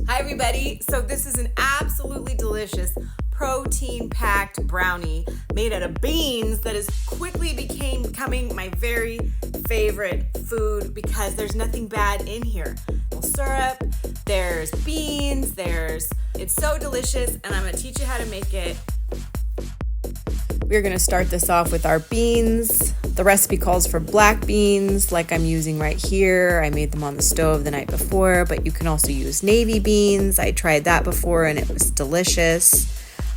Hi everybody, so this is an absolutely delicious protein-packed brownie made out of beans that is quickly becoming my very favorite food because there's nothing bad in here. There's syrup, there's beans, it's so delicious, and I'm gonna teach you how to make it. We're gonna start this off with our beans. The recipe calls for black beans like I'm using right here. I made them on the stove the night before, but you can also use navy beans. I tried that before and it was delicious.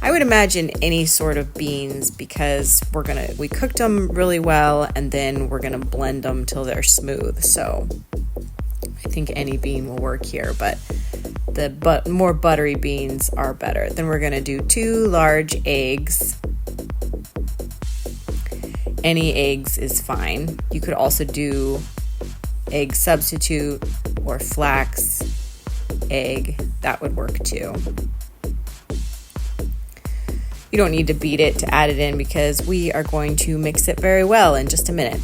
I would imagine any sort of beans because we cooked them really well and then we're gonna blend them till they're smooth. So I think any bean will work here, but the more buttery beans are better. Then we're gonna do 2 large eggs. Any eggs is fine. You could also do egg substitute or flax egg. That would work too. You don't need to beat it to add it in because we are going to mix it very well in just a minute.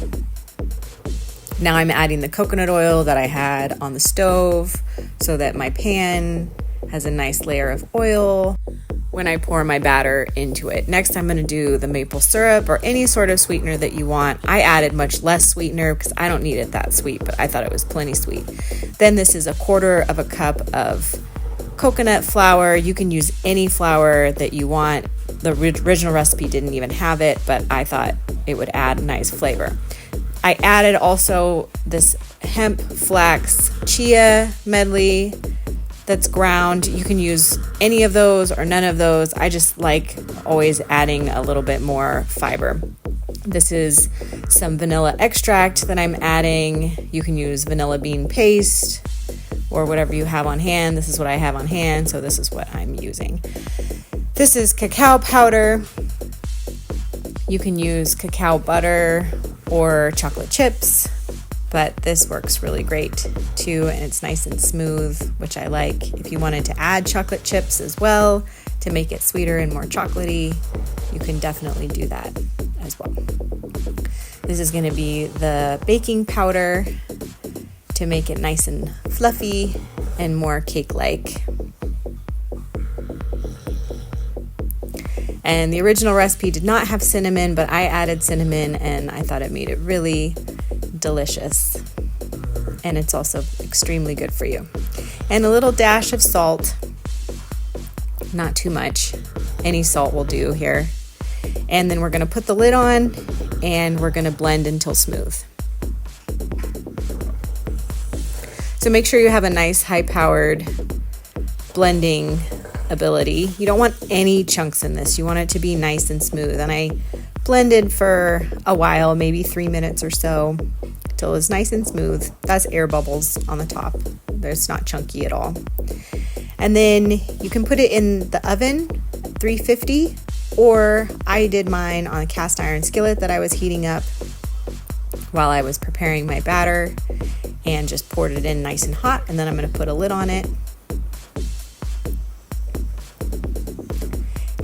Now I'm adding the coconut oil that I had on the stove so that my pan has a nice layer of oil when I pour my batter into it. Next, I'm going to do the maple syrup or any sort of sweetener that you want. I added much less sweetener because I don't need it that sweet, but I thought it was plenty sweet. Then this is 1/4 cup of coconut flour. You can use any flour that you want. The original recipe didn't even have it, but I thought it would add nice flavor. I added also this hemp, flax, chia medley that's ground. You can use any of those or none of those. I just like always adding a little bit more fiber. This is some vanilla extract that I'm adding. You can use vanilla bean paste or whatever you have on hand. This is what I have on hand, so this is what I'm using. This is cacao powder. You can use cacao butter or chocolate chips, but this works really great too, and it's nice and smooth, which I like. If you wanted to add chocolate chips as well to make it sweeter and more chocolatey, you can definitely do that as well. This is going to be the baking powder to make it nice and fluffy and more cake-like. And the original recipe did not have cinnamon, but I added cinnamon and I thought it made it really delicious. And it's also extremely good for you. And a little dash of salt, not too much. Any salt will do here. And then we're going to put the lid on and we're going to blend until smooth. So make sure you have a nice high-powered blending ability. You don't want any chunks in this. You want it to be nice and smooth. And I blended for a while, maybe 3 minutes or so, till it's nice and smooth. That's air bubbles on the top. It's not chunky at all. And then you can put it in the oven, 350, or I did mine on a cast iron skillet that I was heating up while I was preparing my batter and just poured it in nice and hot. And then I'm going to put a lid on it.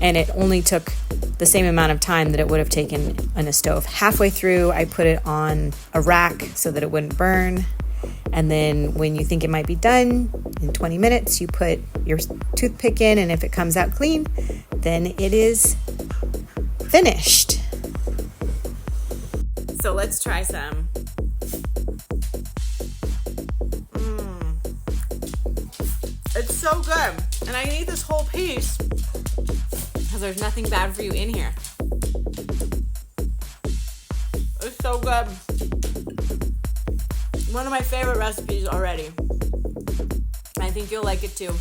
And it only took the same amount of time that it would have taken on a stove. Halfway through, I put it on a rack so that it wouldn't burn. And then when you think it might be done, in 20 minutes, you put your toothpick in, and if it comes out clean, then it is finished. So let's try some. It's so good. And I can eat this whole piece because there's nothing bad for you in here. It's so good. One of my favorite recipes already. I think you'll like it too.